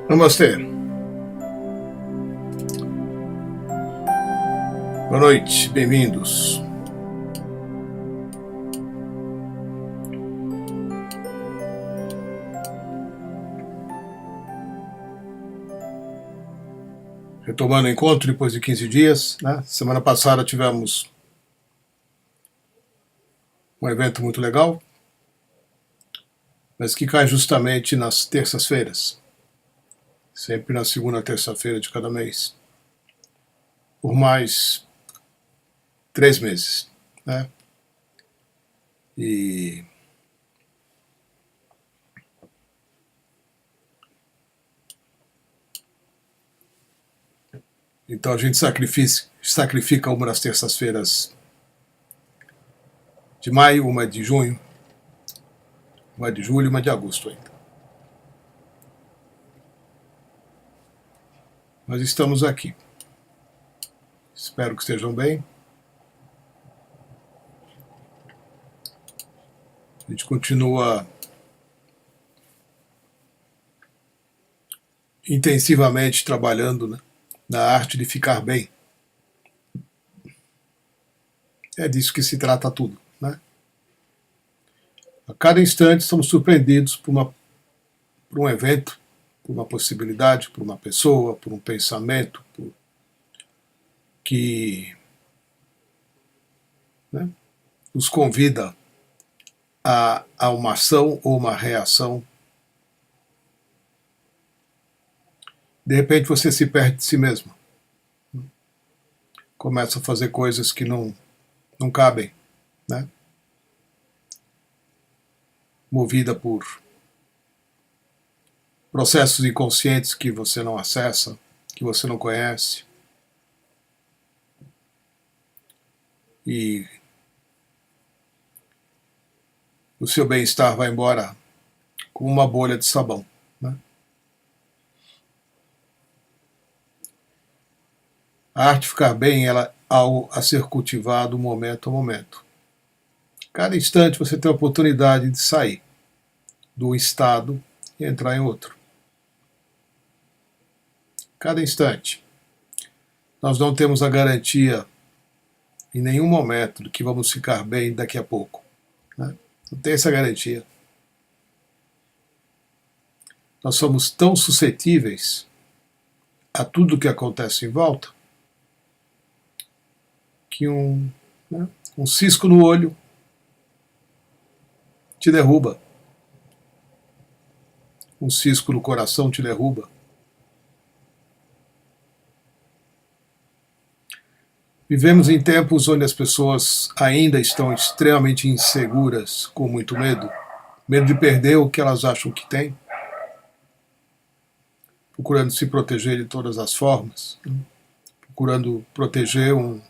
Namastê. Boa noite, bem-vindos. Retomando o encontro depois de 15 dias, né? Semana passada tivemos um evento muito legal, mas que cai justamente nas terças-feiras, sempre na segunda terça-feira de cada mês, por mais 3 meses, né? E então a gente sacrifica uma das terças-feiras de maio, uma de junho, uma de julho e uma de agosto ainda. Mas estamos aqui. Espero que estejam bem. A gente continua intensivamente trabalhando, né, na arte de ficar bem. É disso que se trata tudo, né? A cada instante somos surpreendidos por um evento, por uma possibilidade, por uma pessoa, por um pensamento, que, né, nos convida a uma ação ou uma reação. De repente você se perde de si mesmo. Começa a fazer coisas que não cabem, né? Movida por processos inconscientes que você não acessa, que você não conhece. E o seu bem-estar vai embora como uma bolha de sabão, né? A arte ficar bem, ela é algo a ser cultivado momento a momento. Cada instante você tem a oportunidade de sair do estado e entrar em outro. Cada instante. Nós não temos a garantia em nenhum momento de que vamos ficar bem daqui a pouco, né? Não tem essa garantia. Nós somos tão suscetíveis a tudo que acontece em volta que um cisco no olho te derruba. Um cisco no coração te derruba. Vivemos em tempos onde as pessoas ainda estão extremamente inseguras, com muito medo. Medo de perder o que elas acham que têm. Procurando se proteger de todas as formas. Procurando proteger um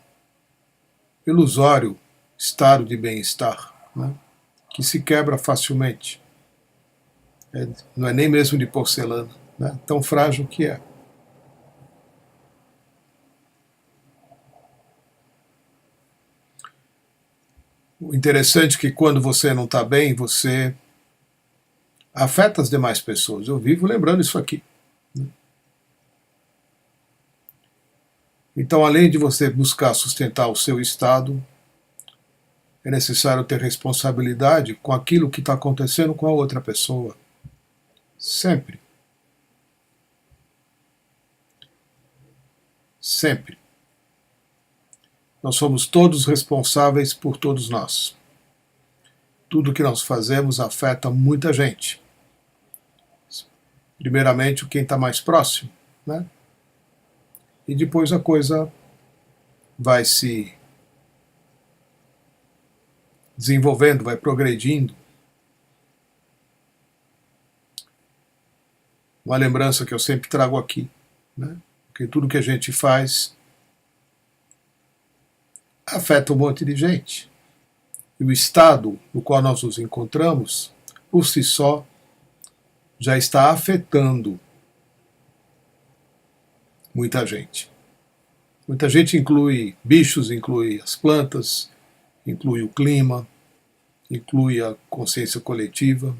ilusório estado de bem-estar, né, que se quebra facilmente. Não é nem mesmo de porcelana, né, tão frágil que é. O interessante é que quando você não está bem, você afeta as demais pessoas. Eu vivo lembrando isso aqui, né? Então, além de você buscar sustentar o seu estado, é necessário ter responsabilidade com aquilo que está acontecendo com a outra pessoa. Sempre. Sempre. Nós somos todos responsáveis por todos nós. Tudo que nós fazemos afeta muita gente. Primeiramente, quem está mais próximo, né? E depois a coisa vai se desenvolvendo, vai progredindo. Uma lembrança que eu sempre trago aqui, né? Porque tudo que a gente faz afeta um monte de gente. E o estado no qual nós nos encontramos, por si só, já está afetando muita gente. Muita gente inclui bichos, inclui as plantas, inclui o clima, inclui a consciência coletiva.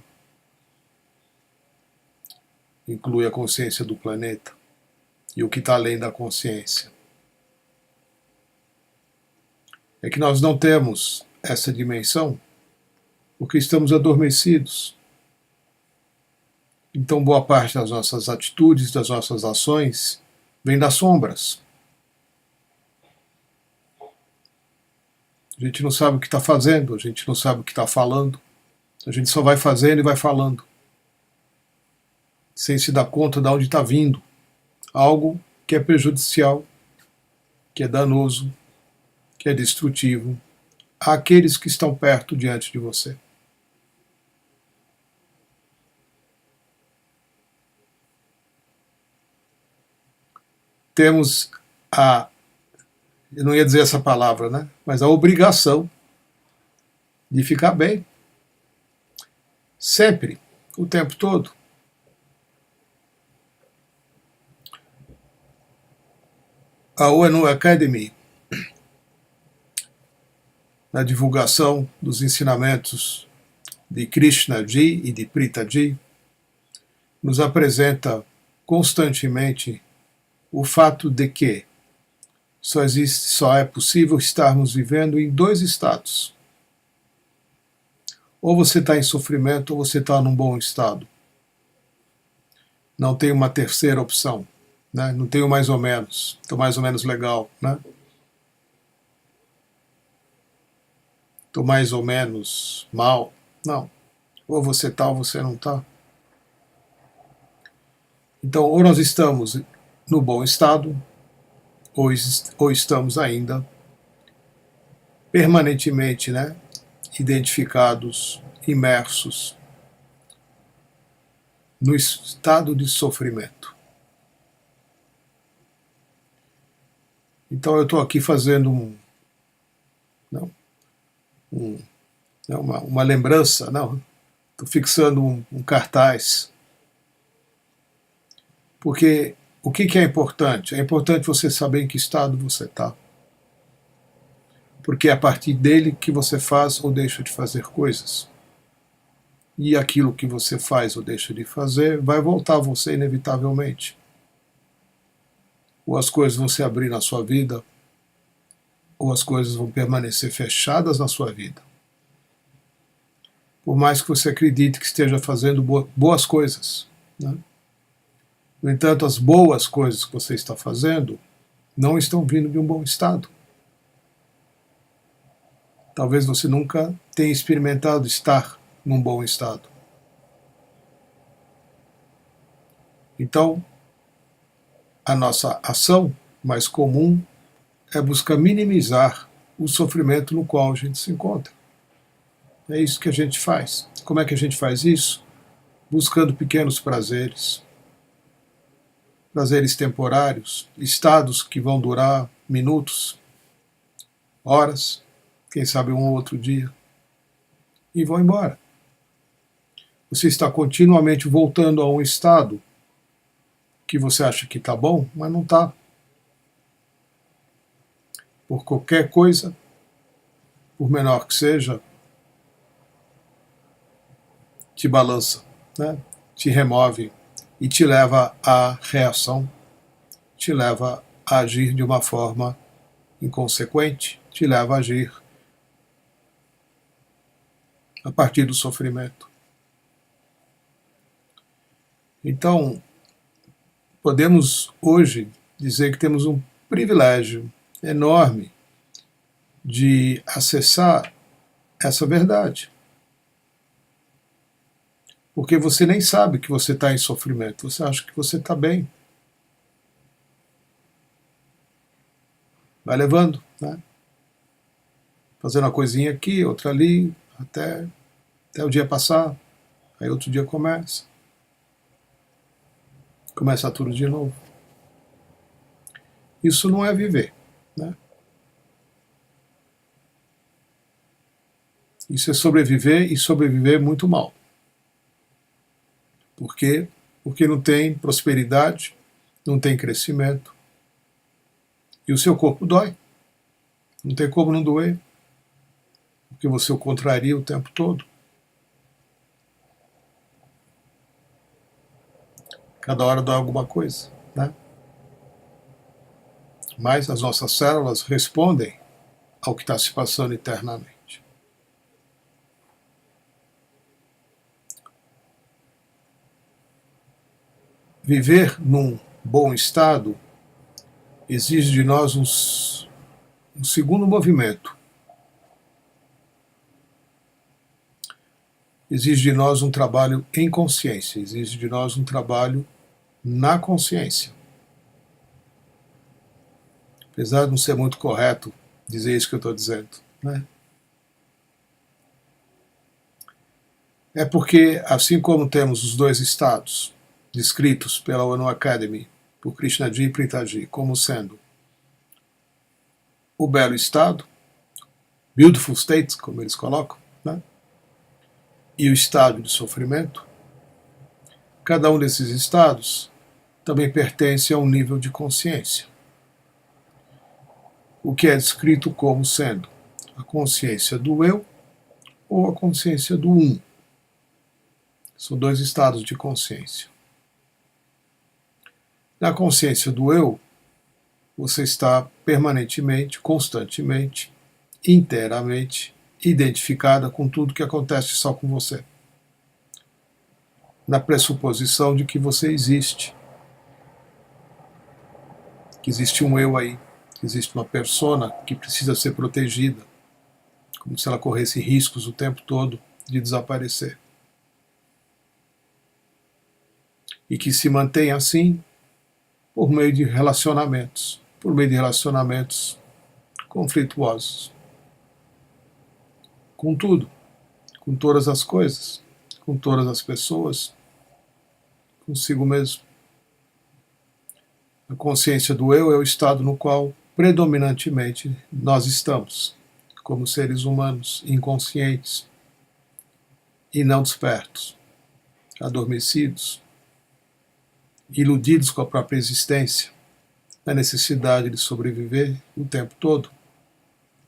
inclui a consciência do planeta e o que está além da consciência. É que nós não temos essa dimensão porque estamos adormecidos. Então, boa parte das nossas atitudes, das nossas ações, vem das sombras. A gente não sabe o que está fazendo, a gente não sabe o que está falando, a gente só vai fazendo e vai falando, sem se dar conta de onde está vindo algo que é prejudicial, que é danoso, que é destrutivo àqueles que estão perto diante de você. Temos eu não ia dizer essa palavra, né? Mas a obrigação de ficar bem. Sempre, o tempo todo. A ONU Academy, na divulgação dos ensinamentos de Krishnaji e de Pritaji, nos apresenta constantemente o fato de que só é possível estarmos vivendo em dois estados. Ou você está em sofrimento ou você está num bom estado. Não tem uma terceira opção. Né? Não tenho mais ou menos. Estou mais ou menos legal. Né? Estou mais ou menos mal. Não. Ou você está ou você não está. Então, ou nós estamos no bom estado, ou estamos ainda permanentemente, né, identificados, imersos no estado de sofrimento. Então eu estou aqui fazendo uma lembrança, estou fixando um cartaz, porque o que é importante? É importante você saber em que estado você está. Porque é a partir dele que você faz ou deixa de fazer coisas. E aquilo que você faz ou deixa de fazer vai voltar a você inevitavelmente. Ou as coisas vão se abrir na sua vida, ou as coisas vão permanecer fechadas na sua vida. Por mais que você acredite que esteja fazendo boas coisas. Né? No entanto, as boas coisas que você está fazendo não estão vindo de um bom estado. Talvez você nunca tenha experimentado estar num bom estado. Então, a nossa ação mais comum é buscar minimizar o sofrimento no qual a gente se encontra. É isso que a gente faz. Como é que a gente faz isso? Buscando pequenos prazeres. Prazeres temporários, estados que vão durar minutos, horas, quem sabe um ou outro dia, e vão embora. Você está continuamente voltando a um estado que você acha que está bom, mas não está. Por qualquer coisa, por menor que seja, te balança, né? Te remove e te leva à reação, te leva a agir de uma forma inconsequente, te leva a agir a partir do sofrimento. Então, podemos hoje dizer que temos um privilégio enorme de acessar essa verdade. Porque você nem sabe que você está em sofrimento, você acha que você está bem. Vai levando, né? Fazendo uma coisinha aqui, outra ali, até o dia passar, aí outro dia começa tudo de novo. Isso não é viver, né? Isso é sobreviver e sobreviver muito mal. Por quê? Porque não tem prosperidade, não tem crescimento. E o seu corpo dói. Não tem como não doer. Porque você o contraria o tempo todo. Cada hora dói alguma coisa, né? Mas as nossas células respondem ao que está se passando internamente. Viver num bom estado exige de nós um segundo movimento. Exige de nós um trabalho em consciência, exige de nós um trabalho na consciência. Apesar de não ser muito correto dizer isso que eu estou dizendo, né? É porque, assim como temos os dois estados descritos pela ONU Academy, por Krishnaji e Pritaji, como sendo o belo estado, beautiful state, como eles colocam, né? E o estado de sofrimento, cada um desses estados também pertence a um nível de consciência, o que é descrito como sendo a consciência do eu ou a consciência do um. São dois estados de consciência. Na consciência do eu, você está permanentemente, constantemente, inteiramente identificada com tudo que acontece só com você. Na pressuposição de que você existe. Que existe um eu aí, que existe uma persona que precisa ser protegida, como se ela corresse riscos o tempo todo de desaparecer. E que se mantém assim por meio de relacionamentos conflituosos. Com tudo, com todas as coisas, com todas as pessoas, consigo mesmo. A consciência do eu é o estado no qual predominantemente nós estamos, como seres humanos inconscientes e não despertos, adormecidos, iludidos com a própria existência, na necessidade de sobreviver o tempo todo.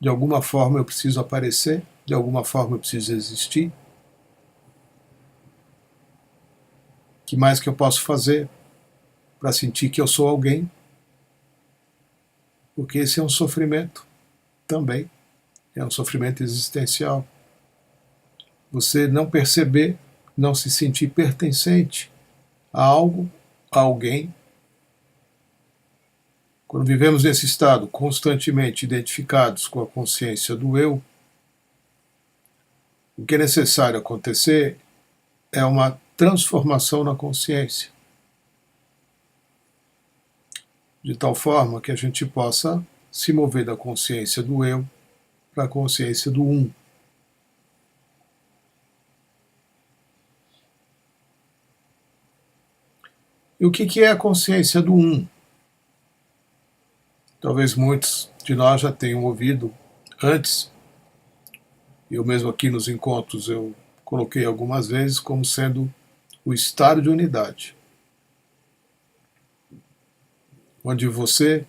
De alguma forma eu preciso aparecer, de alguma forma eu preciso existir. O que mais que eu posso fazer para sentir que eu sou alguém? Porque esse é um sofrimento também, é um sofrimento existencial. Você não perceber, não se sentir pertencente a algo, a alguém. Quando vivemos nesse estado constantemente identificados com a consciência do eu, o que é necessário acontecer é uma transformação na consciência, de tal forma que a gente possa se mover da consciência do eu para a consciência do um. E o que é a consciência do um? Talvez muitos de nós já tenham ouvido antes, eu mesmo aqui nos encontros eu coloquei algumas vezes como sendo o estado de unidade, onde você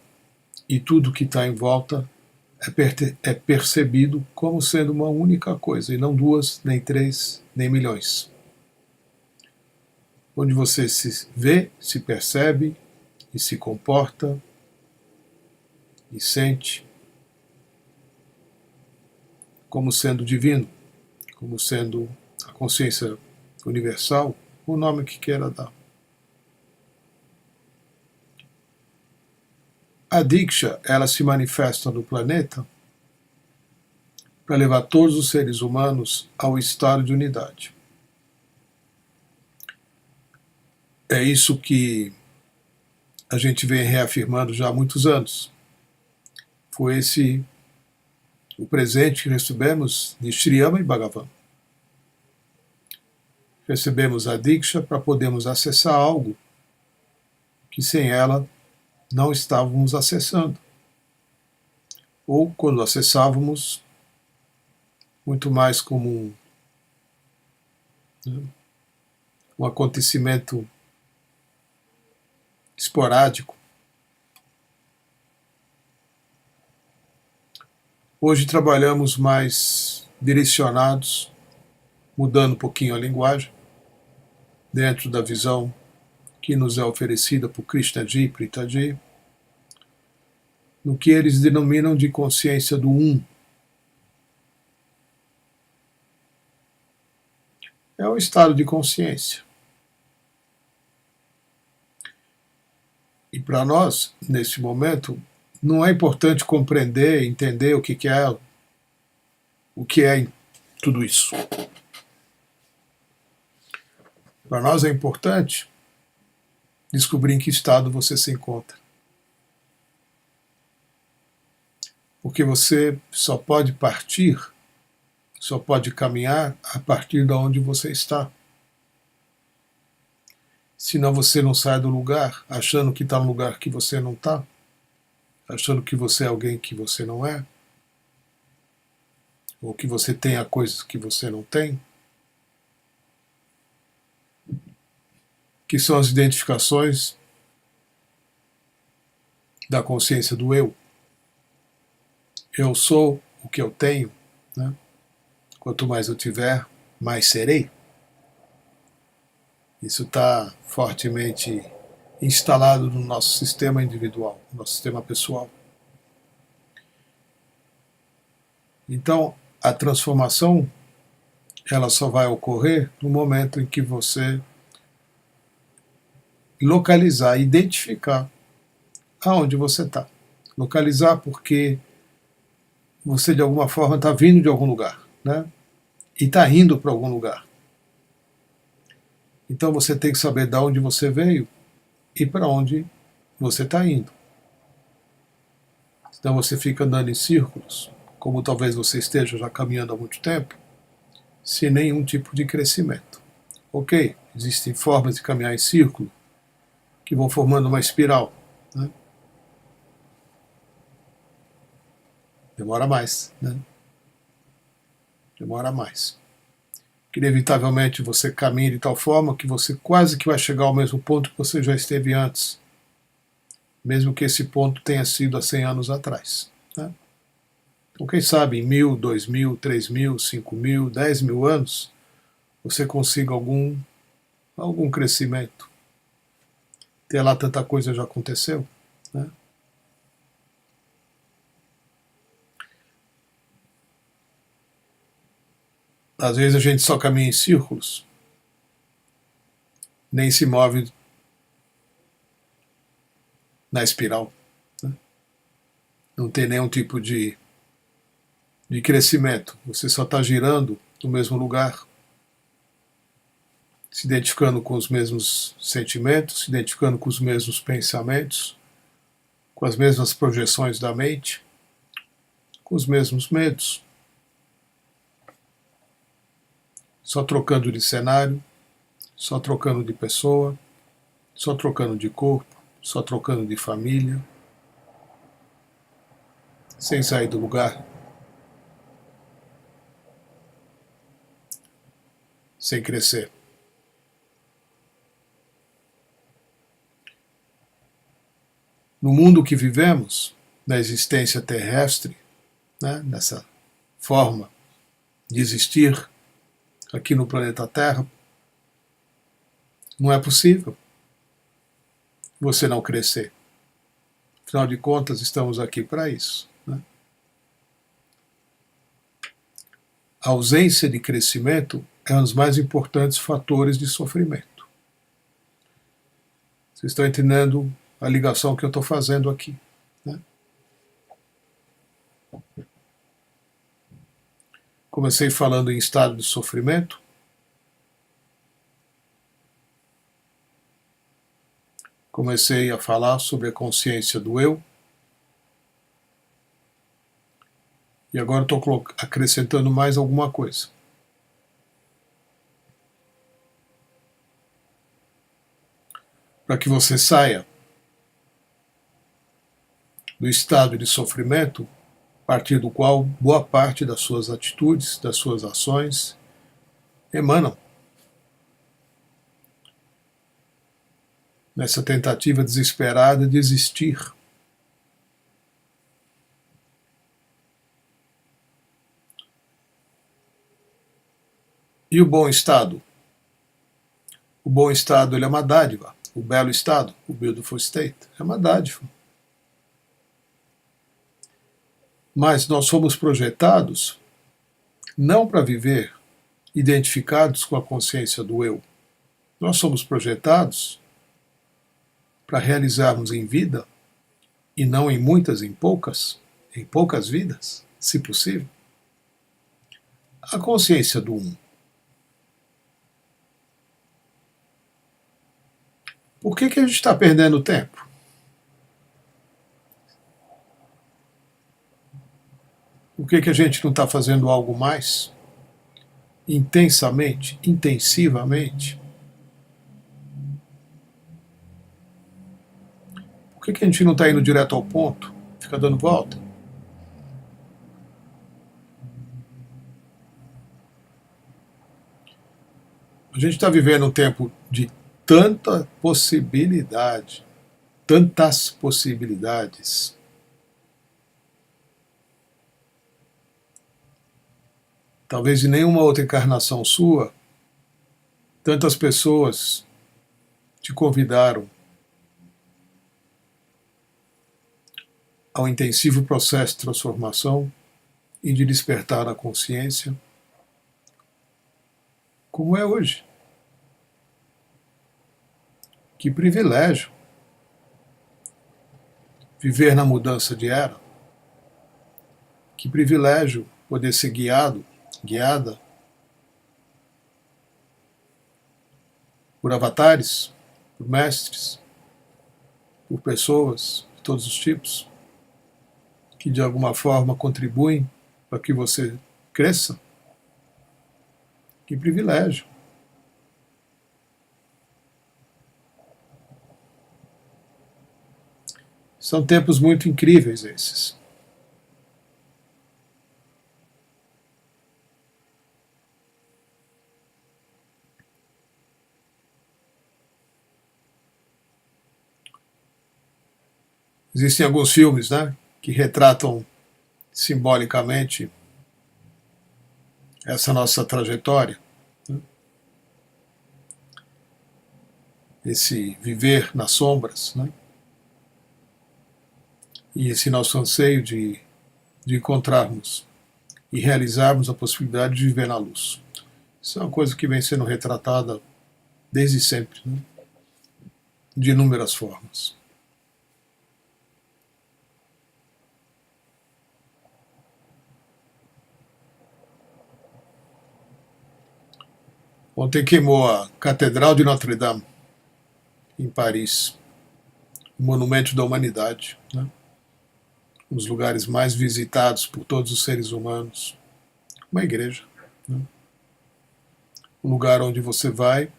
e tudo que está em volta é percebido como sendo uma única coisa, e não duas, nem três, nem milhões. Onde você se vê, se percebe e se comporta e sente como sendo divino, como sendo a consciência universal, o nome que queira dar. A Diksha, ela se manifesta no planeta para levar todos os seres humanos ao estado de unidade. É isso que a gente vem reafirmando já há muitos anos. Foi esse o presente que recebemos de Shriyama e Bhagavan. Recebemos a Diksha para podermos acessar algo que sem ela não estávamos acessando. Ou quando acessávamos, muito mais como um acontecimento esporádico. Hoje trabalhamos mais direcionados, mudando um pouquinho a linguagem, dentro da visão que nos é oferecida por Krishnaji e Pritaji, no que eles denominam de consciência do Um. É um estado de consciência. E para nós, nesse momento, não é importante compreender, entender o que é tudo isso. Para nós é importante descobrir em que estado você se encontra. Porque você só pode partir, só pode caminhar a partir de onde você está. Senão você não sai do lugar, achando que está no lugar que você não está, achando que você é alguém que você não é, ou que você tem coisas que você não tem, que são as identificações da consciência do eu. Eu sou o que eu tenho, né? Quanto mais eu tiver, mais serei. Isso está fortemente instalado no nosso sistema individual, no nosso sistema pessoal. Então, a transformação, ela só vai ocorrer no momento em que você localizar, identificar aonde você está. Localizar porque você de alguma forma está vindo de algum lugar, né? E está indo para algum lugar. Então você tem que saber de onde você veio e para onde você está indo. Então você fica andando em círculos, como talvez você esteja já caminhando há muito tempo, sem nenhum tipo de crescimento. Ok, existem formas de caminhar em círculo que vão formando uma espiral, né? Demora mais, né? Demora mais. Que inevitavelmente você caminha de tal forma que você quase que vai chegar ao mesmo ponto que você já esteve antes, mesmo que esse ponto tenha sido há 100 anos atrás, né? Então quem sabe em 1000, 2000, 3000, 5000, 10.000 anos você consiga algum crescimento. Até lá tanta coisa já aconteceu, né? Às vezes a gente só caminha em círculos, nem se move na espiral, né? Não tem nenhum tipo de crescimento. Você só está girando no mesmo lugar, se identificando com os mesmos sentimentos, se identificando com os mesmos pensamentos, com as mesmas projeções da mente, com os mesmos medos. Só trocando de cenário, só trocando de pessoa, só trocando de corpo, só trocando de família, sem sair do lugar, sem crescer. No mundo que vivemos, na existência terrestre, né, nessa forma de existir aqui no planeta Terra, não é possível você não crescer. Afinal de contas, estamos aqui para isso, né? A ausência de crescimento é um dos mais importantes fatores de sofrimento. Vocês estão entendendo a ligação que eu estou fazendo aqui, né? Comecei falando em estado de sofrimento. Comecei a falar sobre a consciência do eu. E agora estou acrescentando mais alguma coisa. Para que você saia do estado de sofrimento, a partir do qual boa parte das suas atitudes, das suas ações emanam. Nessa tentativa desesperada de existir. E o bom estado? O bom estado ele é uma dádiva. o belo estado, o beautiful state. É uma dádiva. Mas nós somos projetados não para viver identificados com a consciência do eu. Nós somos projetados para realizarmos em vida, e não em muitas, em poucas vidas, se possível, a consciência do um. Por que a gente está perdendo tempo? Por que a gente não está fazendo algo mais intensamente, intensivamente? Por que a gente não está indo direto ao ponto? Fica dando volta? A gente está vivendo um tempo de tanta possibilidade, tantas possibilidades. Talvez em nenhuma outra encarnação sua, tantas pessoas te convidaram ao intensivo processo de transformação e de despertar a consciência, como é hoje. Que privilégio viver na mudança de era. Que privilégio poder ser guiado, guiada por avatares, por mestres, por pessoas de todos os tipos, que de alguma forma contribuem para que você cresça. Que privilégio. São tempos muito incríveis esses. Existem alguns filmes, né, que retratam simbolicamente essa nossa trajetória, né? Esse viver nas sombras, né? E esse nosso anseio de encontrarmos e realizarmos a possibilidade de viver na luz. Isso é uma coisa que vem sendo retratada desde sempre, né? De inúmeras formas. Ontem queimou a Catedral de Notre-Dame, em Paris, o monumento da humanidade, né? Um dos lugares mais visitados por todos os seres humanos. Uma igreja, né? Um lugar onde você vai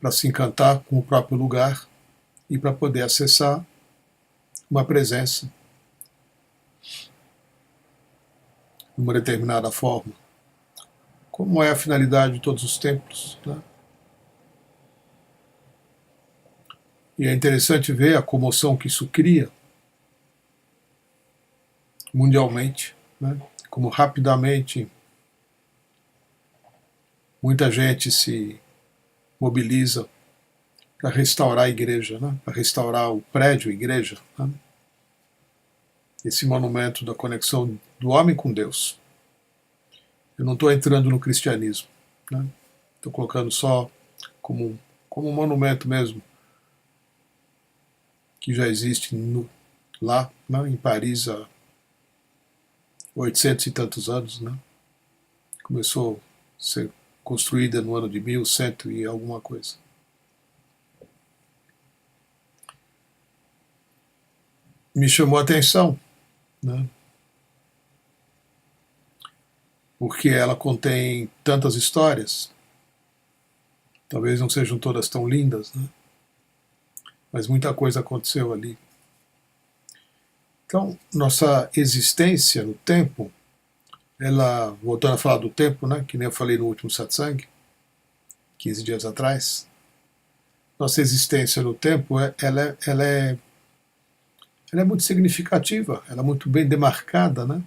para se encantar com o próprio lugar e para poder acessar uma presença de uma determinada forma. Como é a finalidade de todos os templos, né? E é interessante ver a comoção que isso cria mundialmente, né? Como rapidamente muita gente se mobiliza para restaurar a igreja, né? Para restaurar o prédio, a igreja, né? Esse monumento da conexão do homem com Deus. Eu não estou entrando no cristianismo, né? Estou colocando só como um monumento mesmo, que já existe lá, né, em Paris há 800 e tantos anos, né? Começou a ser construída no ano de 1100 e alguma coisa. Me chamou a atenção, né? Porque ela contém tantas histórias, talvez não sejam todas tão lindas, né? Mas muita coisa aconteceu ali. Então, nossa existência no tempo, ela, voltando a falar do tempo, né, que nem eu falei no último satsang, 15 dias atrás, nossa existência no tempo, ela é muito significativa, ela é muito bem demarcada, né?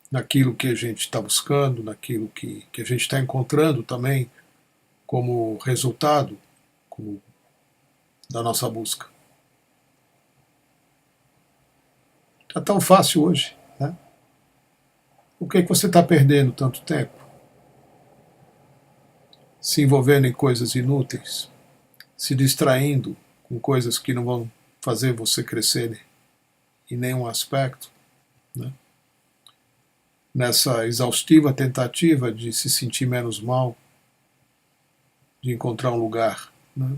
Naquilo que a gente está buscando, naquilo que a gente está encontrando também como resultado da nossa busca. Está tão fácil hoje, né? Por que você está perdendo tanto tempo? Se envolvendo em coisas inúteis, se distraindo com coisas que não vão fazer você crescer em nenhum aspecto, né? Nessa exaustiva tentativa de se sentir menos mal, de encontrar um lugar, né,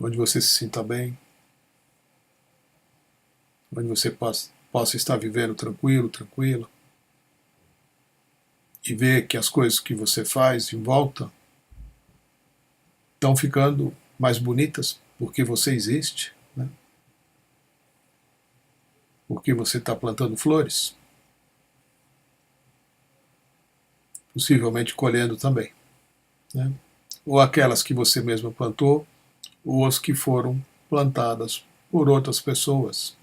onde você se sinta bem, onde você possa estar vivendo tranquilo, tranquila, e ver que as coisas que você faz em volta estão ficando mais bonitas porque você existe, né? Porque você está plantando flores, possivelmente colhendo também, né? Ou aquelas que você mesmo plantou, ou as que foram plantadas por outras pessoas,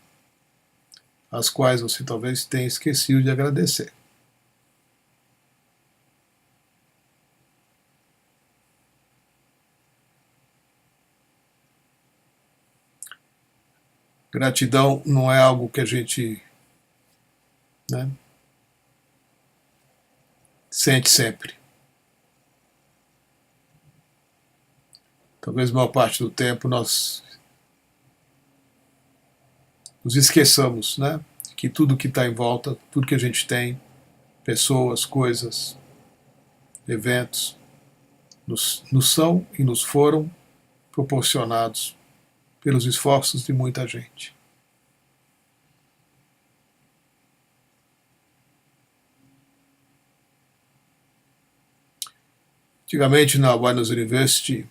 as quais você talvez tenha esquecido de agradecer. Gratidão não é algo que a gente, né, sente sempre. Talvez a maior parte do tempo nós nos esqueçamos, né, que tudo que está em volta, tudo que a gente tem, pessoas, coisas, eventos, nos são e nos foram proporcionados pelos esforços de muita gente. Antigamente, na Buenos University,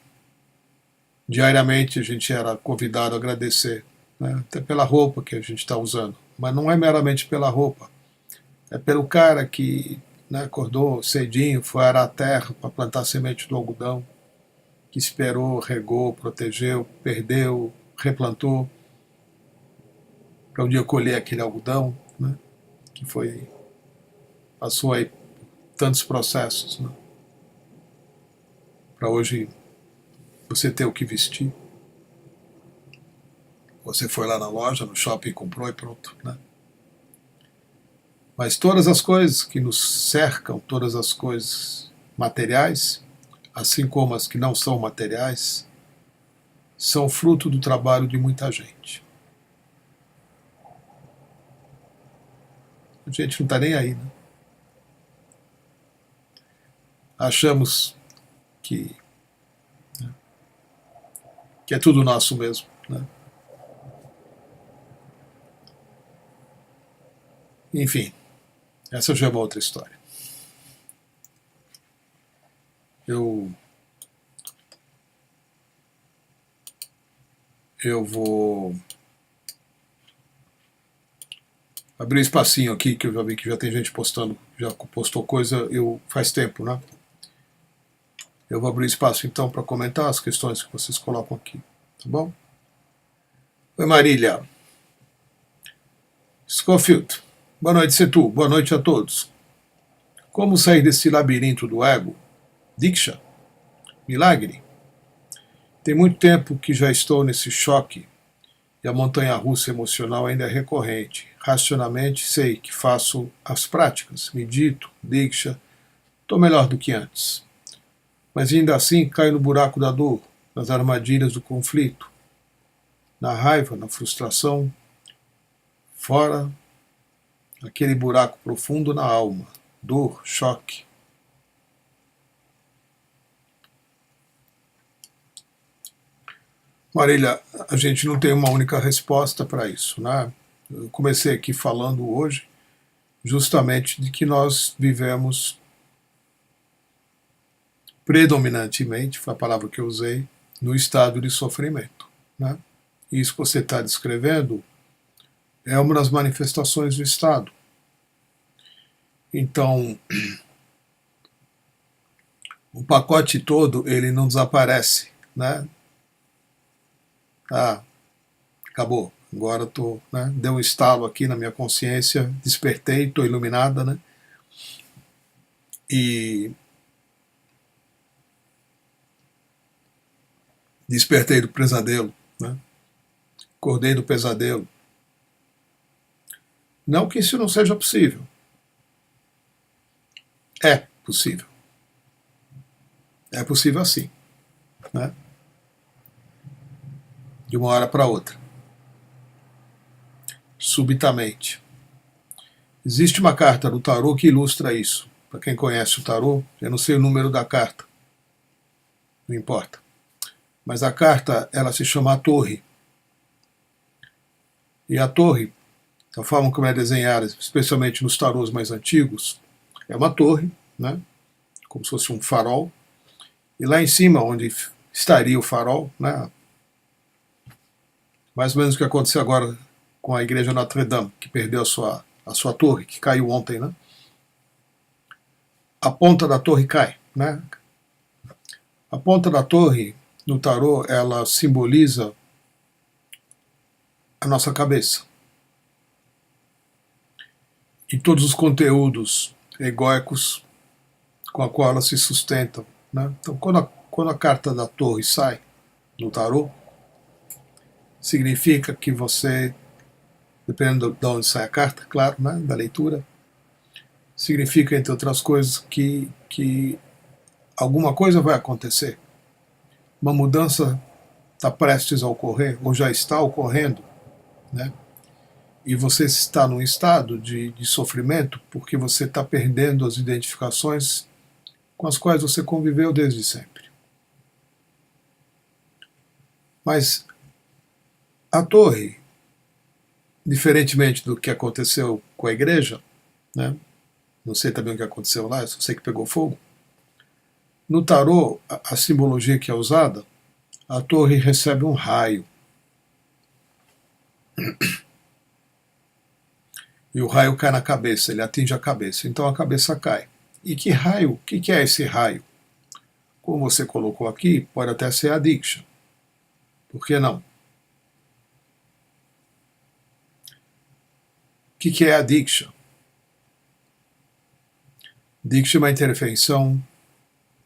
diariamente a gente era convidado a agradecer, né, até pela roupa que a gente está usando. Mas não é meramente pela roupa, é pelo cara que, né, acordou cedinho, foi arar a terra para plantar semente do algodão, que esperou, regou, protegeu, perdeu, replantou, para um dia colher aquele algodão, né, que passou aí tantos processos, né, para hoje você ter o que vestir. Você foi lá na loja, no shopping, comprou e pronto, né? Mas todas as coisas que nos cercam, todas as coisas materiais, assim como as que não são materiais, são fruto do trabalho de muita gente. A gente não está nem aí, né? Achamos que, né, que é tudo nosso mesmo, né? Enfim, essa já é uma outra história. Eu vou abrir um espacinho aqui, que eu já vi que já tem gente postando, já postou coisa faz tempo, né? Eu vou abrir espaço então para comentar as questões que vocês colocam aqui, tá bom? Oi, Marília. Scofield. Boa noite, Setu. Boa noite a todos. Como sair desse labirinto do ego? Diksha? Milagre? Tem muito tempo que já estou nesse choque e a montanha-russa emocional ainda é recorrente. Racionalmente sei que faço as práticas, medito, Diksha, estou melhor do que antes. Mas ainda assim caio no buraco da dor, nas armadilhas do conflito, na raiva, na frustração, fora aquele buraco profundo na alma, dor, choque. Marília, a gente não tem uma única resposta para isso, né? Eu comecei aqui falando hoje justamente de que nós vivemos predominantemente, foi a palavra que eu usei, no estado de sofrimento, né? E isso que você está descrevendo é uma das manifestações do estado. Então, o pacote todo, ele não desaparece, né? Ah, acabou, agora tô, né? Deu um estalo aqui na minha consciência, despertei, estou iluminada, né? E despertei do pesadelo, né? Acordei do pesadelo. Não que isso não seja possível. É possível. É possível assim, né? De uma hora para outra. Subitamente. Existe uma carta do tarô que ilustra isso. Para quem conhece o tarô, eu não sei o número da carta. Não importa. Mas a carta, ela se chama a Torre. E a torre, a forma como é desenhada, especialmente nos tarôs mais antigos, é uma torre, né? Como se fosse um farol. E lá em cima, onde estaria o farol, né? Mais ou menos o que aconteceu agora com a igreja Notre Dame, que perdeu a sua torre, que caiu ontem, né? A ponta da torre cai, né? A ponta da torre, no tarô, ela simboliza a nossa cabeça. E todos os conteúdos egóicos com a qual ela se sustenta, né? Então, quando a carta da torre sai no tarô, significa que você, dependendo de onde sai a carta, claro, né, da leitura, significa, entre outras coisas, que alguma coisa vai acontecer. Uma mudança está prestes a ocorrer, ou já está ocorrendo, né? E você está num estado de sofrimento porque você está perdendo as identificações com as quais você conviveu desde sempre. Mas a torre, diferentemente do que aconteceu com a igreja, né? Não sei também o que aconteceu lá, eu só sei que pegou fogo. No tarô, a simbologia que é usada, a torre recebe um raio. E o raio cai na cabeça, ele atinge a cabeça, então a cabeça cai. E que raio? O que é esse raio? Como você colocou aqui, pode até ser a Diksha. Por que não? O que é a Diksha? Diksha é uma intervenção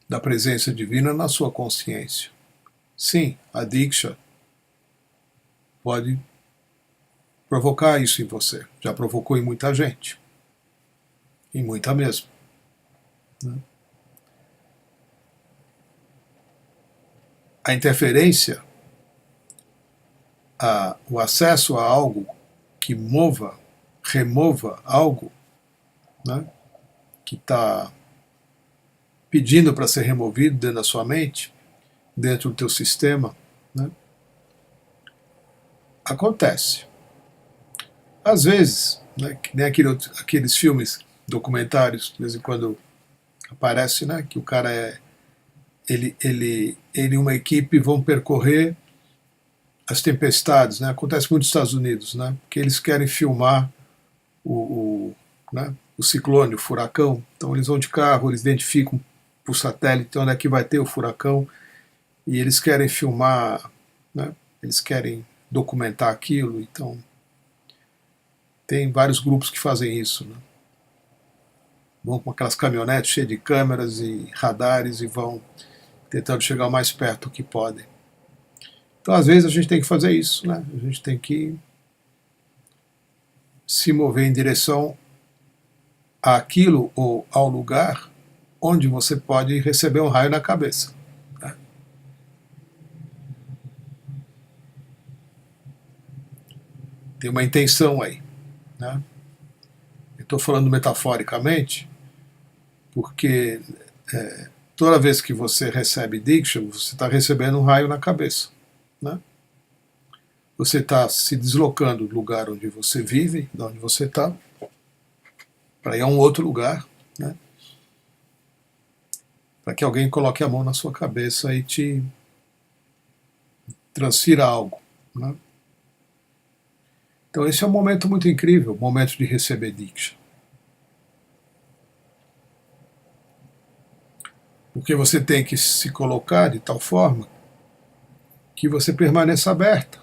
da presença divina na sua consciência. Sim, a Diksha pode provocar isso em você. Já provocou em muita gente. Em muita mesmo. Né? A interferência, o acesso a algo que remova algo, né, que está pedindo para ser removido dentro da sua mente, dentro do teu sistema, né, acontece. Às vezes, né, que nem aqueles filmes documentários, de vez em quando aparece, né, que o cara ele e uma equipe vão percorrer as tempestades, né? Acontece muito nos Estados Unidos, né? Porque eles querem filmar né, o ciclone, o furacão. Então eles vão de carro, eles identificam por satélite onde é que vai ter o furacão e eles querem filmar, né? Eles querem documentar aquilo. Então tem vários grupos que fazem isso, né? Vão com aquelas caminhonetes cheias de câmeras e radares e vão tentando chegar o mais perto que podem. Então, às vezes, a gente tem que fazer isso, né? A gente tem que se mover em direção àquilo ou ao lugar onde você pode receber um raio na cabeça. Né? Tem uma intenção aí. Né? Eu estou falando metaforicamente, porque toda vez que você recebe Diksha, você está recebendo um raio na cabeça. Né? Você está se deslocando do lugar onde você vive, de onde você está, para ir a um outro lugar, né? Para que alguém coloque a mão na sua cabeça e te transfira algo. Né? Então esse é um momento muito incrível, o momento de receber Diksha. Porque você tem que se colocar de tal forma que você permaneça aberta.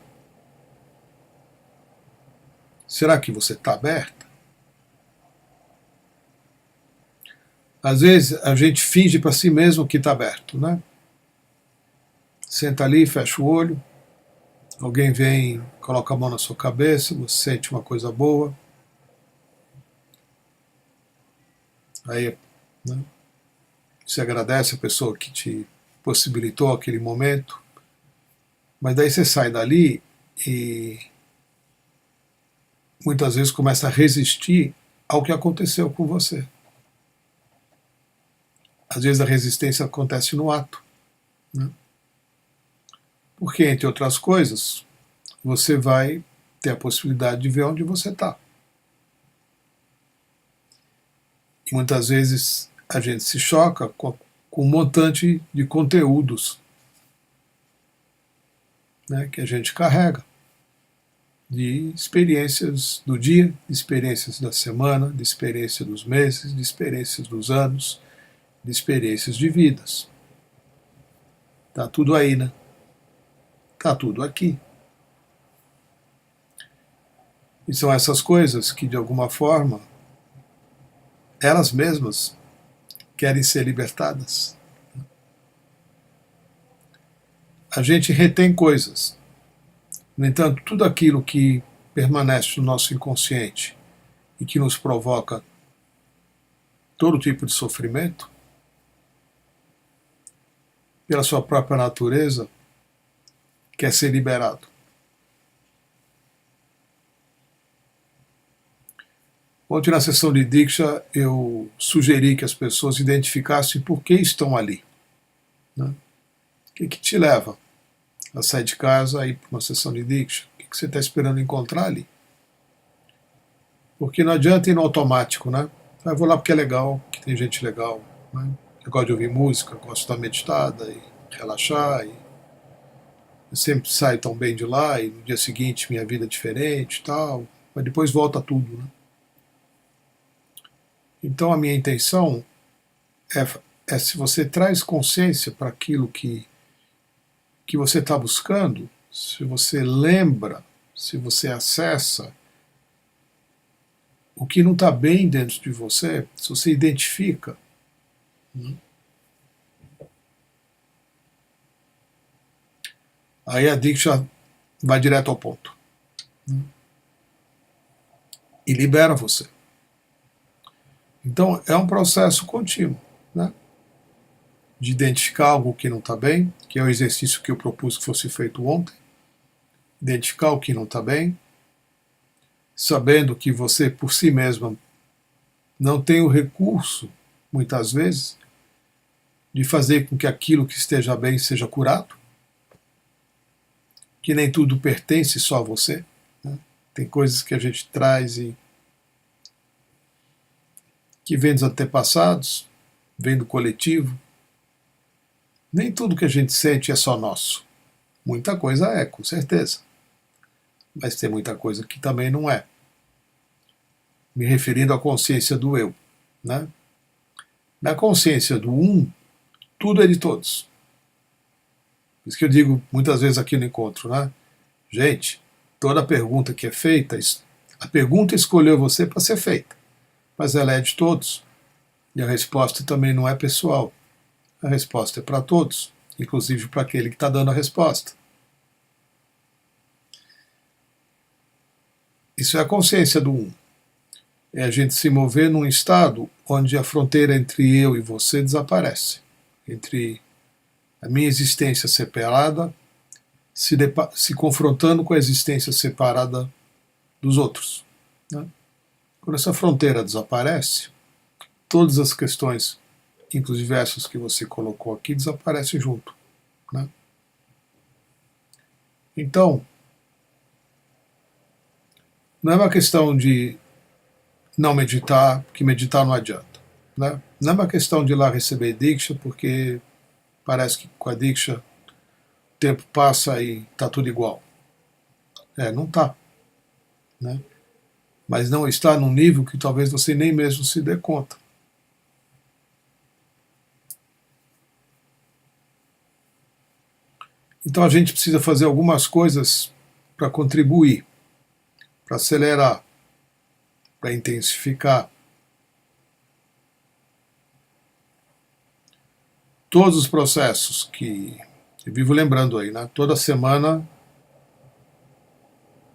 Será que você está aberta? Às vezes a gente finge para si mesmo que está aberto, né? Senta ali, fecha o olho, alguém vem, coloca a mão na sua cabeça, você sente uma coisa boa, aí, né, você agradece a pessoa que te possibilitou aquele momento, mas daí você sai dali e muitas vezes começa a resistir ao que aconteceu com você. Às vezes a resistência acontece no ato, né? Porque, entre outras coisas, você vai ter a possibilidade de ver onde você está. E muitas vezes a gente se choca com um montante de conteúdos, né, que a gente carrega, de experiências do dia, de experiências da semana, de experiências dos meses, de experiências dos anos, de experiências de vidas. Tá tudo aí, né? Tá tudo aqui. E são essas coisas que, de alguma forma, elas mesmas querem ser libertadas. A gente retém coisas. No entanto, tudo aquilo que permanece no nosso inconsciente e que nos provoca todo tipo de sofrimento, pela sua própria natureza, quer ser liberado. Ontem, na sessão de Diksha, eu sugeri que as pessoas identificassem por que estão ali, né? O que te leva a sair de casa e ir para uma sessão de Diksha? O que você está esperando encontrar ali? Porque não adianta ir no automático, né? Eu vou lá porque é legal, que tem gente legal, né? Eu gosto de ouvir música, gosto de estar meditada e relaxar, e eu sempre saio tão bem de lá, e no dia seguinte minha vida é diferente e tal, mas depois volta tudo, né? Então a minha intenção é se você traz consciência para aquilo que você está buscando, se você lembra, se você acessa o que não está bem dentro de você, se você identifica, né, aí a Diksha vai direto ao ponto, né, e libera você. Então é um processo contínuo, né, de identificar algo que não está bem, que é o exercício que eu propus que fosse feito ontem, identificar o que não está bem, sabendo que você por si mesma não tem o recurso, muitas vezes, de fazer com que aquilo que esteja bem seja curado, que nem tudo pertence só a você, né? Tem coisas que a gente traz e que vem dos antepassados, vem do coletivo. Nem tudo que a gente sente é só nosso. Muita coisa é, com certeza. Mas tem muita coisa que também não é. Me referindo à consciência do eu, né? Na consciência do tudo é de todos. Por isso que eu digo muitas vezes aqui no encontro, né? Gente, toda pergunta que é feita, a pergunta escolheu você para ser feita, mas ela é de todos. E a resposta também não é pessoal. A resposta é para todos, inclusive para aquele que está dando a resposta. Isso é a consciência do É a gente se mover num estado onde a fronteira entre eu e você desaparece. Entre a minha existência separada se confrontando com a existência separada dos outros, né? Quando essa fronteira desaparece, todas as questões, inclusive essas que você colocou aqui, desaparecem junto, né? Então, não é uma questão de não meditar, que meditar não adianta, né? Não é uma questão de ir lá receber Diksha, porque parece que com a Diksha o tempo passa e está tudo igual. Não está, né? Mas não está num nível que talvez você nem mesmo se dê conta. Então a gente precisa fazer algumas coisas para contribuir, para acelerar, para intensificar. Todos os processos que Eu vivo lembrando aí, né? Toda semana,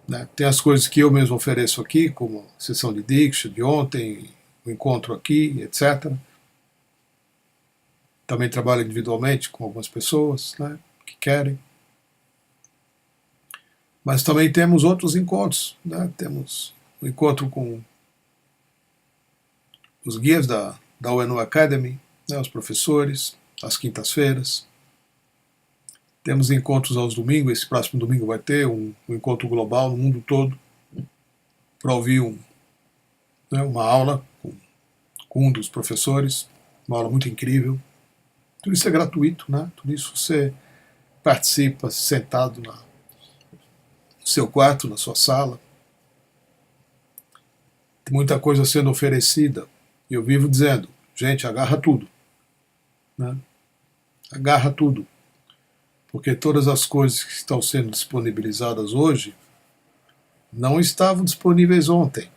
né, tem as coisas que eu mesmo ofereço aqui, como a sessão de Diksha de ontem, o encontro aqui, etc. Também trabalho individualmente com algumas pessoas, né, que querem. Mas também temos outros encontros, né? Temos o encontro com os guias da UNO Academy, né, os professores, às quintas-feiras. Temos encontros aos domingos, esse próximo domingo vai ter um encontro global no mundo todo para ouvir né, uma aula com um dos professores, uma aula muito incrível. Tudo isso é gratuito, né? Tudo isso você participa sentado no seu quarto, na sua sala. Tem muita coisa sendo oferecida. E eu vivo dizendo, gente, agarra tudo. Né? Agarra tudo. Porque todas as coisas que estão sendo disponibilizadas hoje não estavam disponíveis ontem.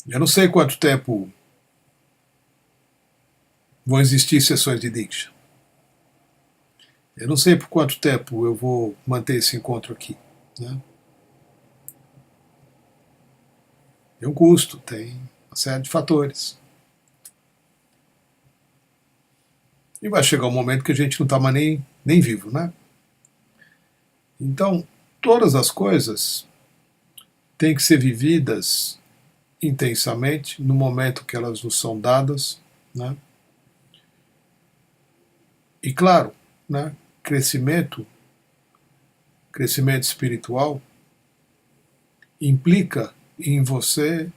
Eu não sei quanto tempo vão existir sessões de Diksha. Eu não sei por quanto tempo eu vou manter esse encontro aqui. Né? Tem um custo, tem uma série de fatores. E vai chegar um momento que a gente não está mais nem vivo, né? Então, todas as coisas têm que ser vividas intensamente no momento que elas nos são dadas, né? E claro, né, crescimento espiritual implica em você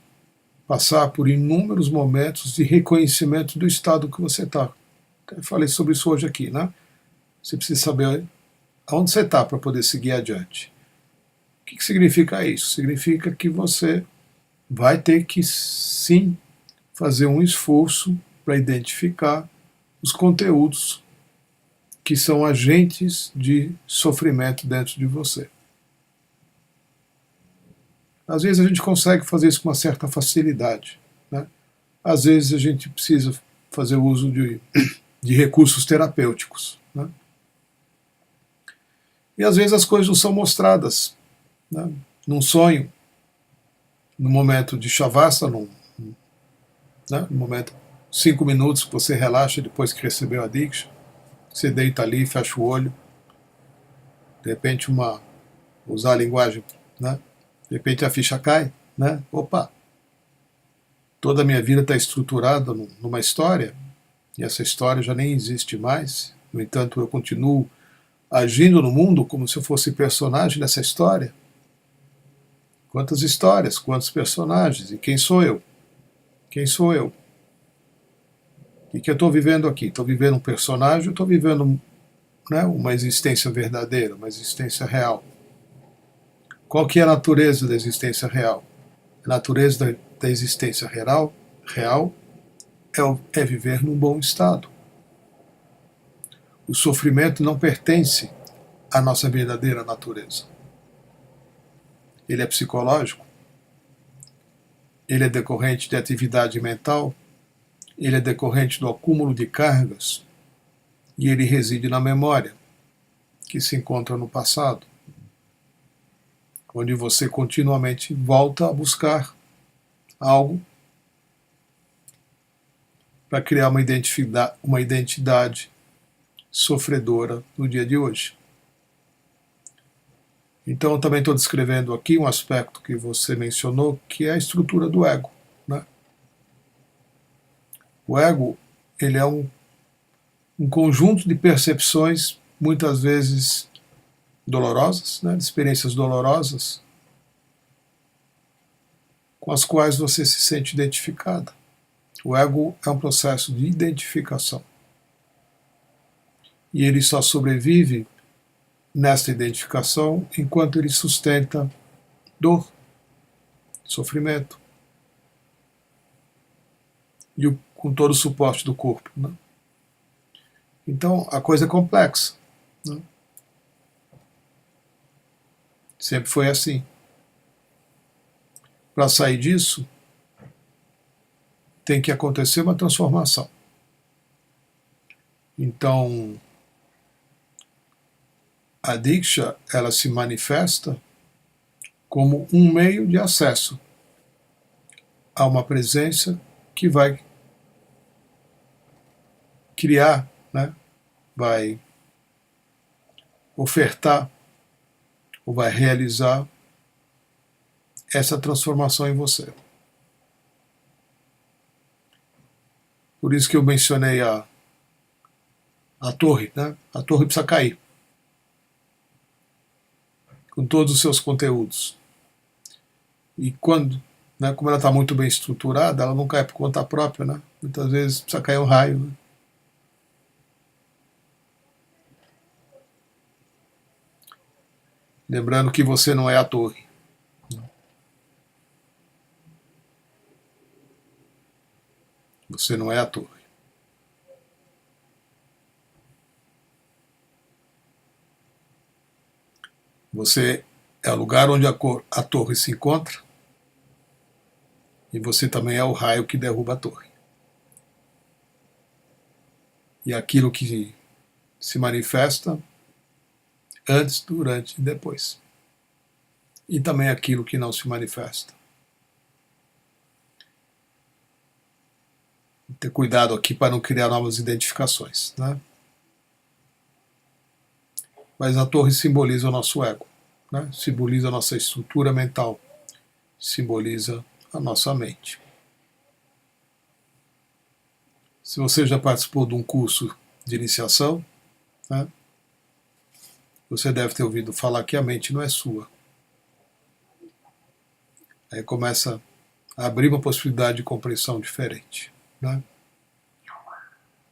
passar por inúmeros momentos de reconhecimento do estado que você está. Eu falei sobre isso hoje aqui, né? Você precisa saber aonde você está para poder seguir adiante. O que significa isso? Significa que você vai ter que sim fazer um esforço para identificar os conteúdos que são agentes de sofrimento dentro de você. Às vezes a gente consegue fazer isso com uma certa facilidade, né? Às vezes a gente precisa fazer uso de recursos terapêuticos, né? E às vezes as coisas não são mostradas, né? Num sonho, no momento de Shavasana, né? No momento 5 minutos que você relaxa depois que recebeu a Diksha, você deita ali, fecha o olho, de repente usar a linguagem, né? De repente a ficha cai, né? Opa, toda a minha vida está estruturada numa história, e essa história já nem existe mais, no entanto eu continuo agindo no mundo como se eu fosse personagem dessa história. Quantas histórias, quantos personagens, e quem sou eu? Quem sou eu? O que eu estou vivendo aqui? Estou vivendo um personagem ou estou vivendo, né, uma existência verdadeira, uma existência real? Qual que é a natureza da existência real? A natureza da existência real é viver num bom estado. O sofrimento não pertence à nossa verdadeira natureza. Ele é psicológico, ele é decorrente de atividade mental, ele é decorrente do acúmulo de cargas e ele reside na memória, que se encontra no passado, onde você continuamente volta a buscar algo para criar uma identidade sofredora no dia de hoje. Então eu também estou descrevendo aqui um aspecto que você mencionou, que é a estrutura do ego, né? O ego, ele é um conjunto de percepções, muitas vezes dolorosas, né, de experiências dolorosas, com as quais você se sente identificada. O ego é um processo de identificação. E ele só sobrevive nesta identificação enquanto ele sustenta dor, sofrimento, e com todo o suporte do corpo. Né? Então a coisa é complexa. Né? Sempre foi assim. Para sair disso, tem que acontecer uma transformação. Então, a Diksha, ela se manifesta como um meio de acesso a uma presença que vai criar, né, vai ofertar ou vai realizar essa transformação em você. Por isso que eu mencionei a torre, né? A torre precisa cair, com todos os seus conteúdos. E quando, né, como ela está muito bem estruturada, ela não cai por conta própria, né? Muitas vezes precisa cair um raio, né? Lembrando que você não é a torre. Você não é a torre. Você é o lugar onde a torre se encontra, e você também é o raio que derruba a torre. E aquilo que se manifesta antes, durante e depois. E também aquilo que não se manifesta. Ter cuidado aqui para não criar novas identificações, né? Mas a torre simboliza o nosso ego, né? Simboliza a nossa estrutura mental, simboliza a nossa mente. Se você já participou de um curso de iniciação, né, você deve ter ouvido falar que a mente não é sua. Aí começa a abrir uma possibilidade de compreensão diferente, né?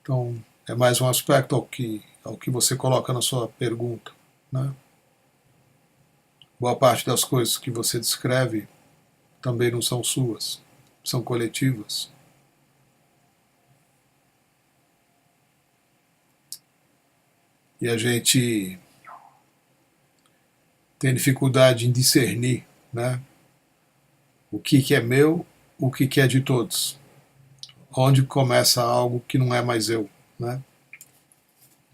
Então, é mais um aspecto ao que você coloca na sua pergunta, né? Boa parte das coisas que você descreve também não são suas, são coletivas. E a gente tem dificuldade em discernir, né, o que é meu, o que é de todos. Onde começa algo que não é mais eu, né?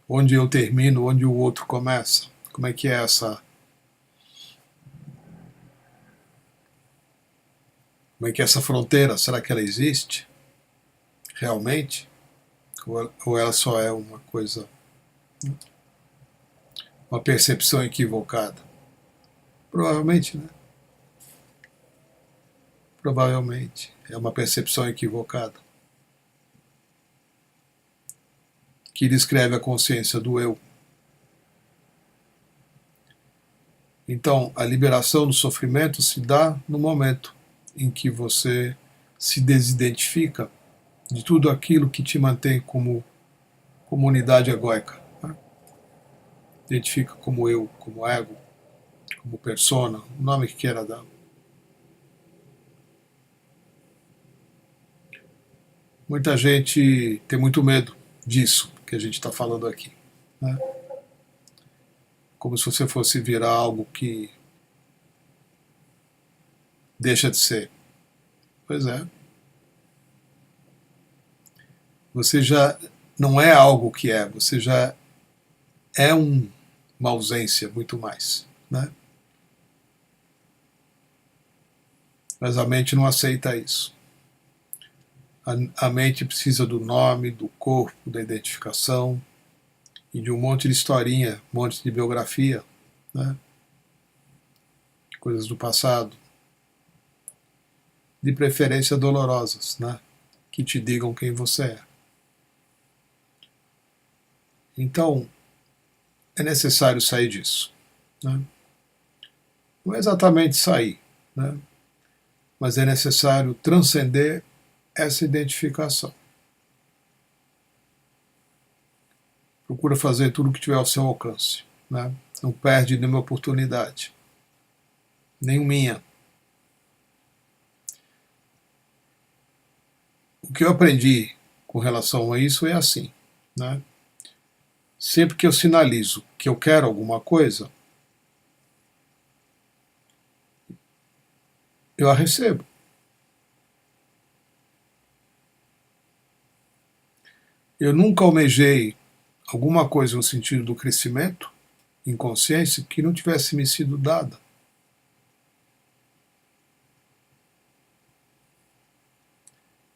Onde eu termino, onde o outro começa. Como é que é essa... Como é que é essa fronteira? Será que ela existe realmente? Ou ela só é uma coisa, uma percepção equivocada? Provavelmente, né? Provavelmente. É uma percepção equivocada que descreve a consciência do eu. Então, a liberação do sofrimento se dá no momento em que você se desidentifica de tudo aquilo que te mantém como unidade egóica, né? Identifica como eu, como ego, como persona, o nome que queira dar. Muita gente tem muito medo disso que a gente está falando aqui, né? Como se você fosse virar algo que deixa de ser. Pois é. Você já não é algo que é, você já é uma ausência muito mais, né? Mas a mente não aceita isso. A mente precisa do nome, do corpo, da identificação e de um monte de historinha, um monte de biografia, né? Coisas do passado, de preferência dolorosas, né? Que te digam quem você é. Então, é necessário sair disso, né? Não é exatamente sair, né? Mas é necessário transcender essa identificação. Procura fazer tudo o que tiver ao seu alcance, né? Não perde nenhuma oportunidade, nem minha. O que eu aprendi com relação a isso é assim, né? Sempre que eu sinalizo que eu quero alguma coisa, eu a recebo. Eu nunca almejei alguma coisa no sentido do crescimento em consciência que não tivesse me sido dada.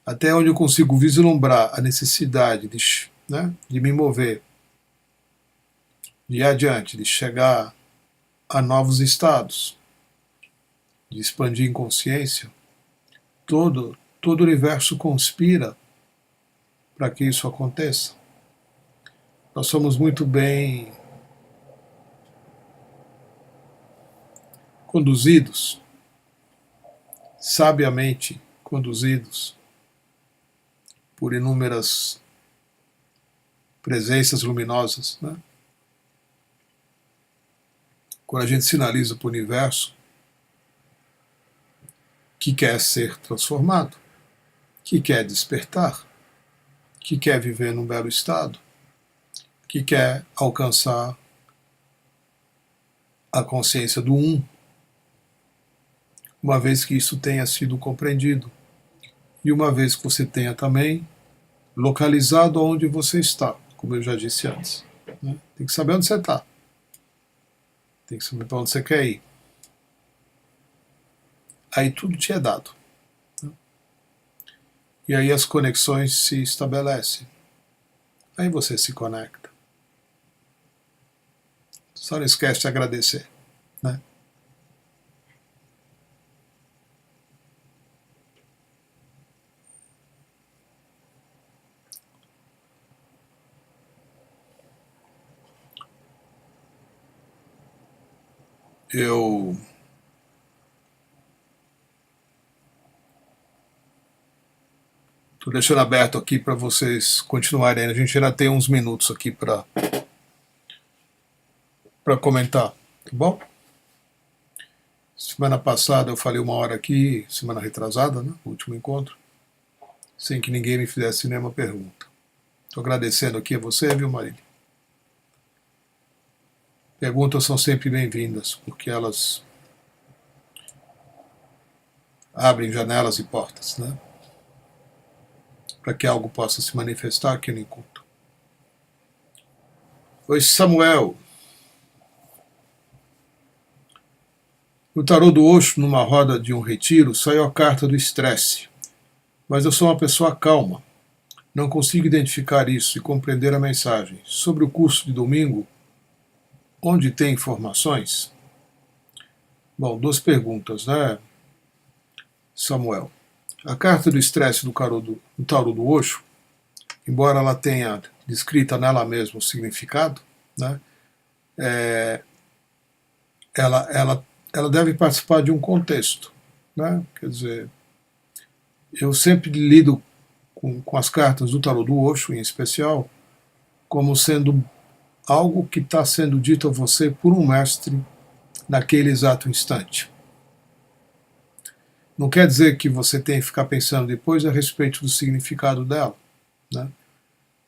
Até onde eu consigo vislumbrar a necessidade de me mover, de ir adiante, de chegar a novos estados, de expandir em consciência, todo o universo conspira para que isso aconteça. Nós somos muito bem conduzidos, sabiamente conduzidos por inúmeras presenças luminosas, né? Quando a gente sinaliza para o universo que quer ser transformado, que quer despertar, que quer viver num belo estado, que quer alcançar a consciência do um, uma vez que isso tenha sido compreendido e uma vez que você tenha também localizado onde você está, como eu já disse antes, né? Tem que saber onde você está, tem que saber para onde você quer ir. Aí tudo te é dado, né? E aí as conexões se estabelecem. Aí você se conecta. Só não esquece de agradecer, né? Eu estou deixando aberto aqui para vocês continuarem. A gente ainda tem uns minutos aqui para comentar, tá bom? Semana passada eu falei 1 hora aqui, semana retrasada, né? O último encontro, sem que ninguém me fizesse nenhuma pergunta. Estou agradecendo aqui a você, viu, Marília? Perguntas são sempre bem-vindas, porque elas abrem janelas e portas, né? Para que algo possa se manifestar aqui no encontro. Oi, Samuel. No tarô do Osho, numa roda de um retiro, saiu a carta do estresse. Mas eu sou uma pessoa calma. Não consigo identificar isso e compreender a mensagem. Sobre o curso de domingo, onde tem informações? Bom, 2 perguntas, né, Samuel? A carta do estresse do tarô do Osho, embora ela tenha descrita nela mesma o significado, né, ela deve participar de um contexto, né? Quer dizer, eu sempre lido com as cartas do tarô do Osho, em especial, como sendo algo que está sendo dito a você por um mestre naquele exato instante. Não quer dizer que você tem que ficar pensando depois a respeito do significado dela, né?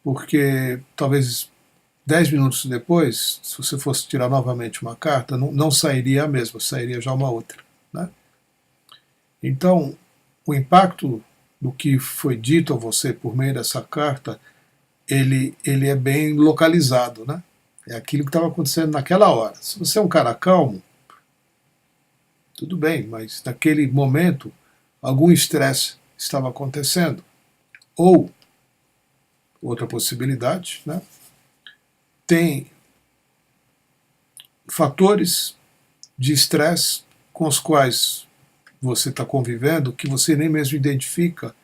Porque talvez 10 minutos depois, se você fosse tirar novamente uma carta, não sairia a mesma, sairia já uma outra, né? Então, o impacto do que foi dito a você por meio dessa carta, ele é bem localizado, né? É aquilo que estava acontecendo naquela hora. Se você é um cara calmo, tudo bem, mas naquele momento algum estresse estava acontecendo. Ou, outra possibilidade, né? Tem fatores de estresse com os quais você está convivendo que você nem mesmo identifica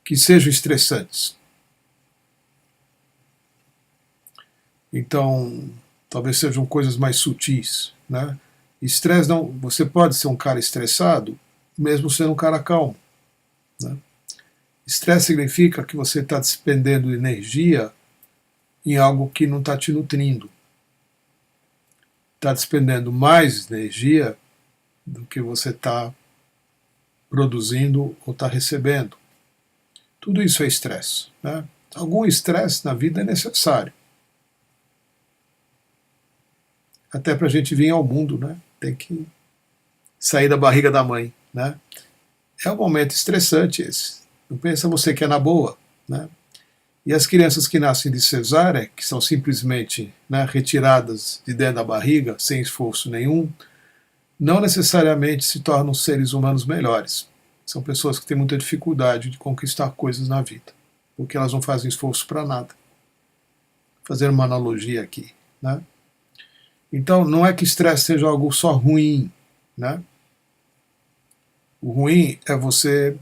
que sejam estressantes. Então, talvez sejam coisas mais sutis, né? Estresse não, você pode ser um cara estressado mesmo sendo um cara calmo, né? Estresse significa que você está despendendo energia em algo que não está te nutrindo. Está despendendo mais energia do que você está produzindo ou está recebendo. Tudo isso é estresse, né? Algum estresse na vida é necessário. Até para a gente vir ao mundo, né? Tem que sair da barriga da mãe, né? É um momento estressante esse. Não pensa você que é na boa, né? E as crianças que nascem de cesárea, que são simplesmente, né, retiradas de dentro da barriga, sem esforço nenhum, não necessariamente se tornam seres humanos melhores. São pessoas que têm muita dificuldade de conquistar coisas na vida, porque elas não fazem esforço para nada. Vou fazer uma analogia aqui, né? Então, não é que estresse seja algo só ruim, né? O ruim é você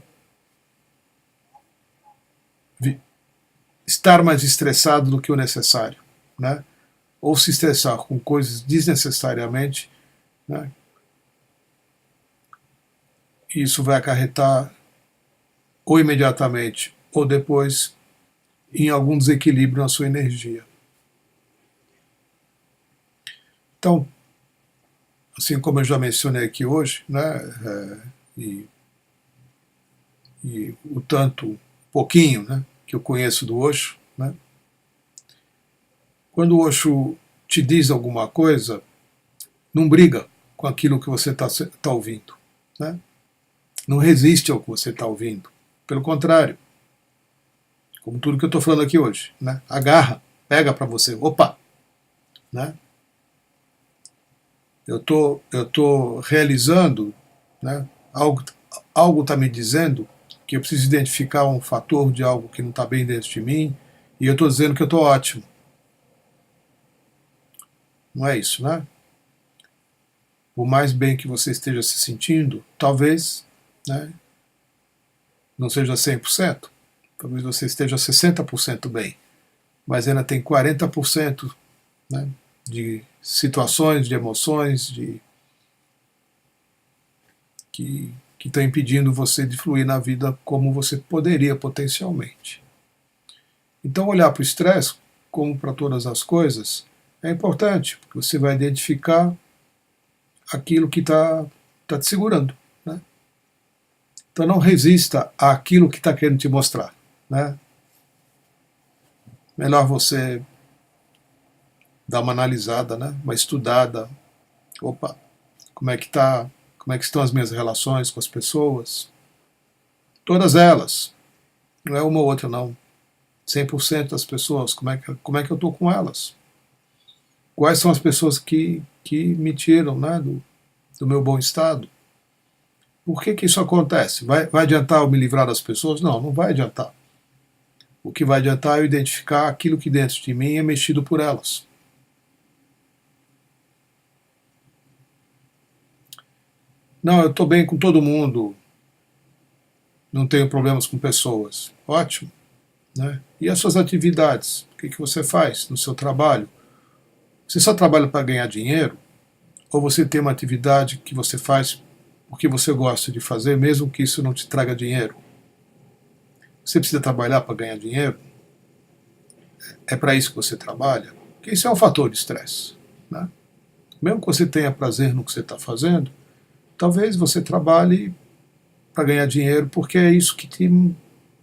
estar mais estressado do que o necessário, né? Ou se estressar com coisas desnecessariamente, né? Isso vai acarretar, ou imediatamente, ou depois, em algum desequilíbrio na sua energia. Então, assim como eu já mencionei aqui hoje, né, e o tanto, pouquinho, né, que eu conheço do Osho, né, quando o Osho te diz alguma coisa, não briga com aquilo que você está ouvindo, né? Não resiste ao que você está ouvindo. Pelo contrário, como tudo que eu estou falando aqui hoje, né? Agarra, pega para você, opa, né? Eu tô realizando, né? Algo está me dizendo que eu preciso identificar um fator de algo que não está bem dentro de mim e eu estou dizendo que eu estou ótimo. Não é isso, né? Por mais bem que você esteja se sentindo, talvez, né, não seja 100%, talvez você esteja 60% bem, mas ainda tem 40%, né, de situações, de emoções, que estão impedindo você de fluir na vida como você poderia potencialmente. Então, olhar para o estresse, como para todas as coisas, é importante, porque você vai identificar aquilo que está te segurando, né? Então não resista àquilo que está querendo te mostrar, né? Melhor você dar uma analisada, né? Uma estudada. Opa, como é que tá? Como é que estão as minhas relações com as pessoas? Todas elas. Não é uma ou outra, não. 100% das pessoas. Como é que eu estou com elas? Quais são as pessoas que me tiram, né, do meu bom estado? Por que isso acontece? Vai adiantar eu me livrar das pessoas? Não, não vai adiantar. O que vai adiantar é eu identificar aquilo que dentro de mim é mexido por elas. Não, eu estou bem com todo mundo, não tenho problemas com pessoas. Ótimo. Né? E as suas atividades? O que você faz no seu trabalho? Você só trabalha para ganhar dinheiro? Ou você tem uma atividade que você faz porque você gosta de fazer, mesmo que isso não te traga dinheiro? Você precisa trabalhar para ganhar dinheiro? É para isso que você trabalha? Porque isso é um fator de estresse. Né? Mesmo que você tenha prazer no que você está fazendo, talvez você trabalhe para ganhar dinheiro porque é isso que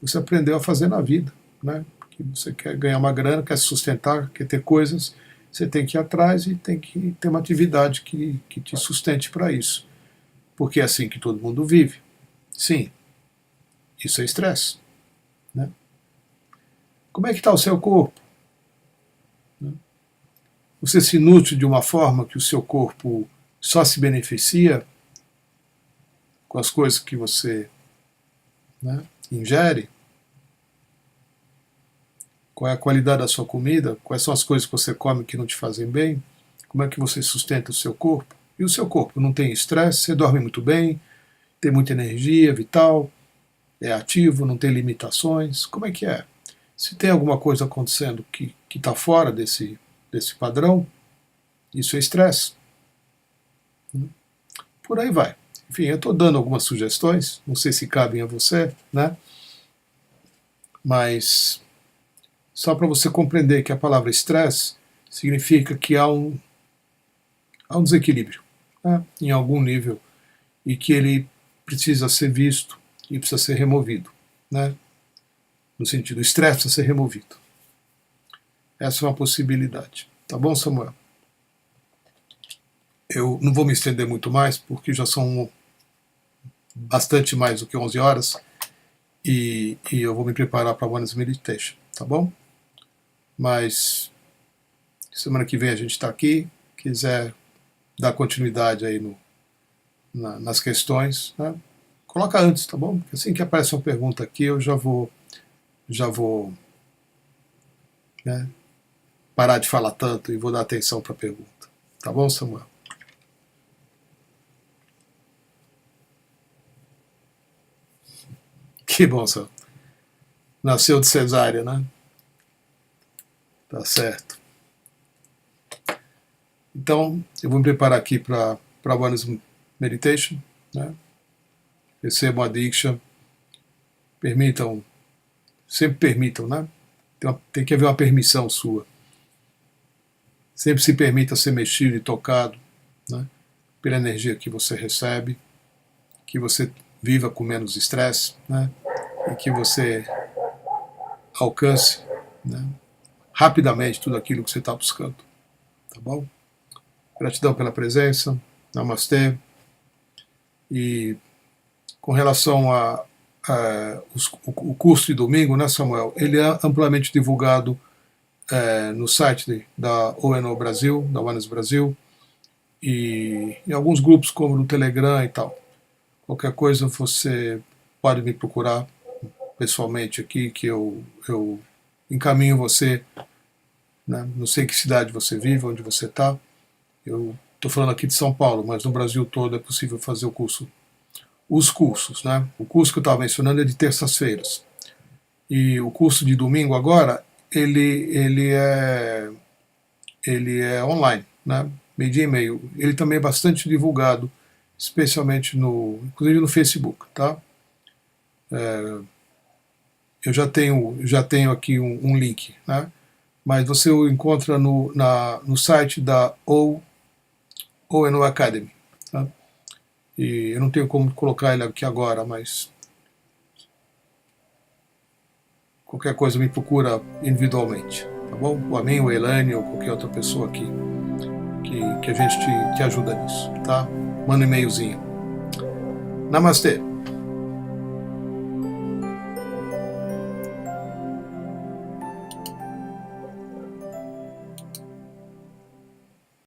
você aprendeu a fazer na vida. Né? Que você quer ganhar uma grana, quer se sustentar, quer ter coisas, você tem que ir atrás e tem que ter uma atividade que te sustente para isso. Porque é assim que todo mundo vive. Sim, isso é estresse. Né? Como é que está o seu corpo? Você se nutre de uma forma que o seu corpo só se beneficia com as coisas que você, né, ingere? Qual é a qualidade da sua comida? Quais são as coisas que você come que não te fazem bem? Como é que você sustenta o seu corpo? E o seu corpo não tem estresse, você dorme muito bem, tem muita energia vital, é ativo, não tem limitações. Como é que é? Se tem alguma coisa acontecendo que está fora desse padrão, isso é estresse. Por aí vai. Enfim, eu estou dando algumas sugestões, não sei se cabem a você, né? Mas só para você compreender que a palavra estresse significa que há um desequilíbrio, né, em algum nível, e que ele precisa ser visto e precisa ser removido. Né? No sentido, o estresse precisa ser removido. Essa é uma possibilidade. Tá bom, Samuel? Eu não vou me estender muito mais, porque já são bastante mais do que 11 horas, e eu vou me preparar para a Oneness Meditation. tá bom? Mas semana que vem a gente está aqui, quiser dar continuidade aí nas questões, né? Coloca antes, tá bom? Porque assim que aparece uma pergunta aqui, eu já vou né, parar de falar tanto e vou dar atenção para a pergunta. Tá bom, Samuel? Que bom, Samuel. Nasceu de cesárea, né? Tá certo. Então, eu vou me preparar aqui para Oneness Meditation, né? Recebam a Diksha. Permitam, sempre permitam, né? Tem que haver uma permissão sua. Sempre se permita ser mexido e tocado, né, pela energia que você recebe, que você viva com menos estresse, né, e que você alcance, né, rapidamente tudo aquilo que você está buscando. Tá bom? Gratidão pela presença. Namastê. E com relação o curso de domingo, né, Samuel? Ele é amplamente divulgado no site da ONO Brasil, da Oneness Brasil, e em alguns grupos como no Telegram e tal. Qualquer coisa você pode me procurar pessoalmente aqui, que eu encaminho você, né? Não sei que cidade você vive, onde você está. Eu estou falando aqui de São Paulo, mas no Brasil todo é possível fazer o curso. Os cursos, né? O curso que eu estava mencionando é de terças-feiras. E o curso de domingo agora, ele é online, né? Meio-dia e meio. Ele também é bastante divulgado, especialmente inclusive no Facebook, tá? Eu já tenho aqui um link, né? Mas você o encontra no site da ONO Academy, tá? E eu não tenho como colocar ele aqui agora, mas qualquer coisa me procura individualmente, tá bom? Ou a mim, ou a Elaine, ou qualquer outra pessoa aqui que a gente te ajuda nisso, tá? Manda um e-mailzinho. Namastê!